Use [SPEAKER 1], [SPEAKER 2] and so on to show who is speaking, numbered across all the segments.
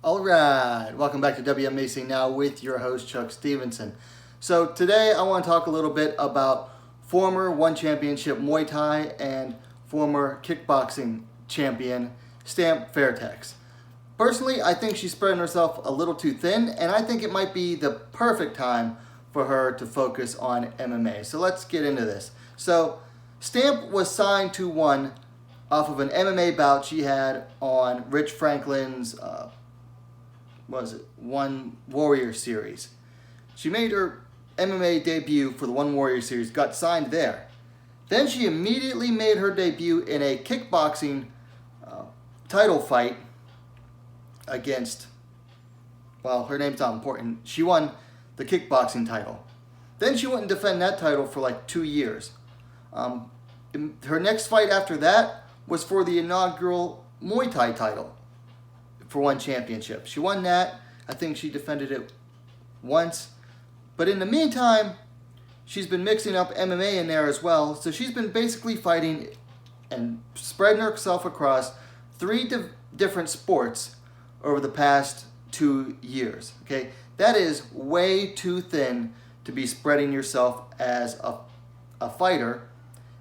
[SPEAKER 1] All right, welcome back to WMMA Now with your host Chuck Stevenson. So today I want to talk a little bit about former One Championship Muay Thai and former kickboxing champion Stamp Fairtex. Personally, I think she's spreading herself a little too thin, and I think it might be the perfect time for her to focus on MMA. So let's get into this. So Stamp was signed to One off of an MMA bout she had on Rich Franklin's One Warrior Series. She made her MMA debut for the One Warrior Series, got signed there. Then she immediately made her debut in a kickboxing title fight against, well, her name's not important. She won the kickboxing title. Then she wouldn't defend that title for like 2 years. Her next fight after that was for the inaugural Muay Thai title for One Championship. She won that. I think she defended it once. But in the meantime, she's been mixing up MMA in there as well. So she's been basically fighting and spreading herself across three different sports over the past 2 years. Okay, that is way too thin to be spreading yourself as a fighter.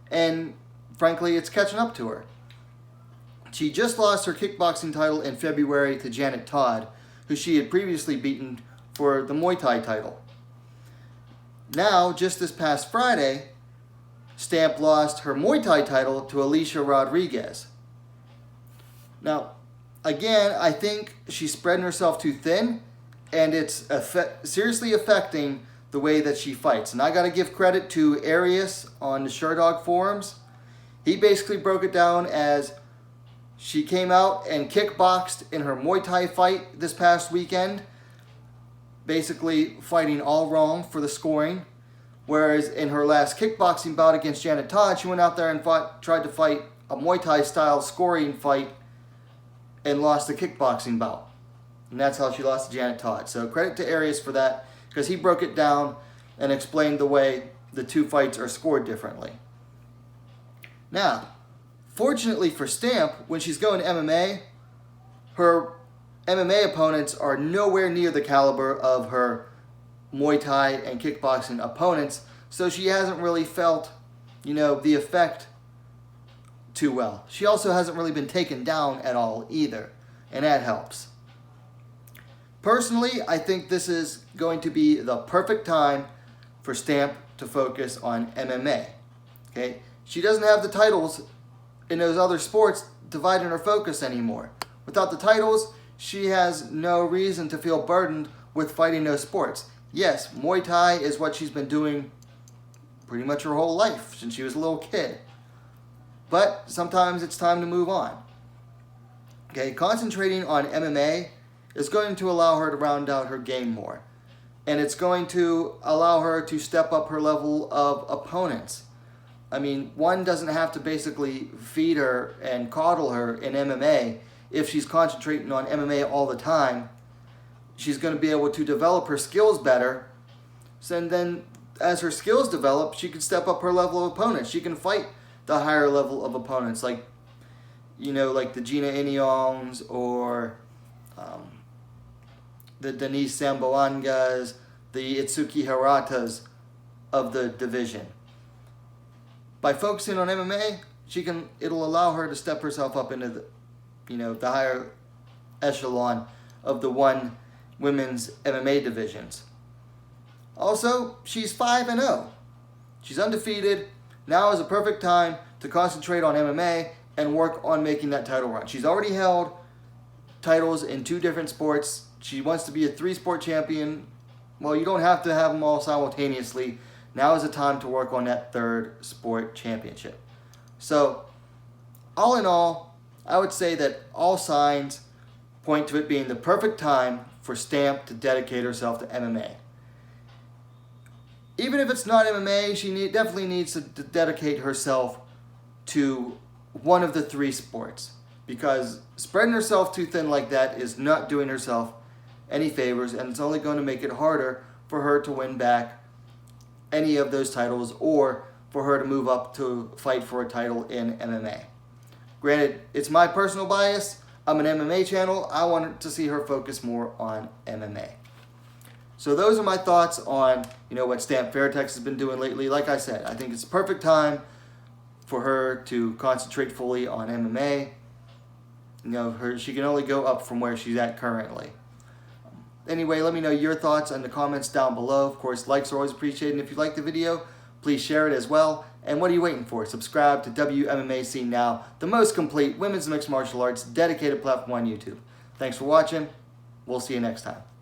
[SPEAKER 1] And frankly, it's catching up to her. She just lost her kickboxing title in February to Janet Todd, who she had previously beaten for the Muay Thai title. Now, just this past Friday, Stamp lost her Muay Thai title to Alicia Rodriguez. Now, again, I think she's spreading herself too thin, and it's seriously affecting the way that she fights. And I got to give credit to Arius on the Sherdog forums. He basically broke it down as she came out and kickboxed in her Muay Thai fight this past weekend, basically fighting all wrong for the scoring. Whereas in her last kickboxing bout against Janet Todd, she went out there and tried to fight a Muay Thai style scoring fight and lost the kickboxing bout. And that's how she lost to Janet Todd. So credit to Arius for that, because he broke it down and explained the way the two fights are scored differently. Now, fortunately for Stamp, when she's going to MMA, her MMA opponents are nowhere near the caliber of her Muay Thai and kickboxing opponents, so she hasn't really felt, the effect too well. She also hasn't really been taken down at all either, and that helps. Personally, I think this is going to be the perfect time for Stamp to focus on MMA. Okay? She doesn't have the titles in those other sports dividing her focus anymore. Without the titles, she has no reason to feel burdened with fighting those sports. Yes, Muay Thai is what she's been doing pretty much her whole life since she was a little kid. But sometimes it's time to move on. Okay, concentrating on MMA is going to allow her to round out her game more. And it's going to allow her to step up her level of opponents. I mean, One doesn't have to basically feed her and coddle her in MMA. If she's concentrating on MMA all the time, she's going to be able to develop her skills better. And then as her skills develop, she can step up her level of opponents. She can fight the higher level of opponents, like the Gina Inyongs or the Denise Samboangas, the Itsuki Hiratas of the division. By focusing on MMA, it'll allow her to step herself up into the higher echelon of the One women's MMA divisions. Also, she's 5-0. She's undefeated. Now is a perfect time to concentrate on MMA and work on making that title run. She's already held titles in 2 different sports. She wants to be a 3-sport champion. Well, you don't have to have them all simultaneously. Now is the time to work on that 3rd sport championship. So, all in all, I would say that all signs point to it being the perfect time for Stamp to dedicate herself to MMA. Even if it's not MMA, she definitely needs to dedicate herself to one of the 3 sports, because spreading herself too thin like that is not doing herself any favors, and it's only going to make it harder for her to win back any of those titles or for her to move up to fight for a title in MMA. Granted, it's my personal bias. I'm an MMA channel. I want to see her focus more on MMA. So those are my thoughts on, what Stamp Fairtex has been doing lately. Like I said, I think it's the perfect time for her to concentrate fully on MMA. She can only go up from where she's at currently. Anyway, let me know your thoughts in the comments down below. Of course, likes are always appreciated. And if you like the video, please share it as well. And what are you waiting for? Subscribe to WMMA Scene Now, the most complete women's mixed martial arts dedicated platform on YouTube. Thanks for watching. We'll see you next time.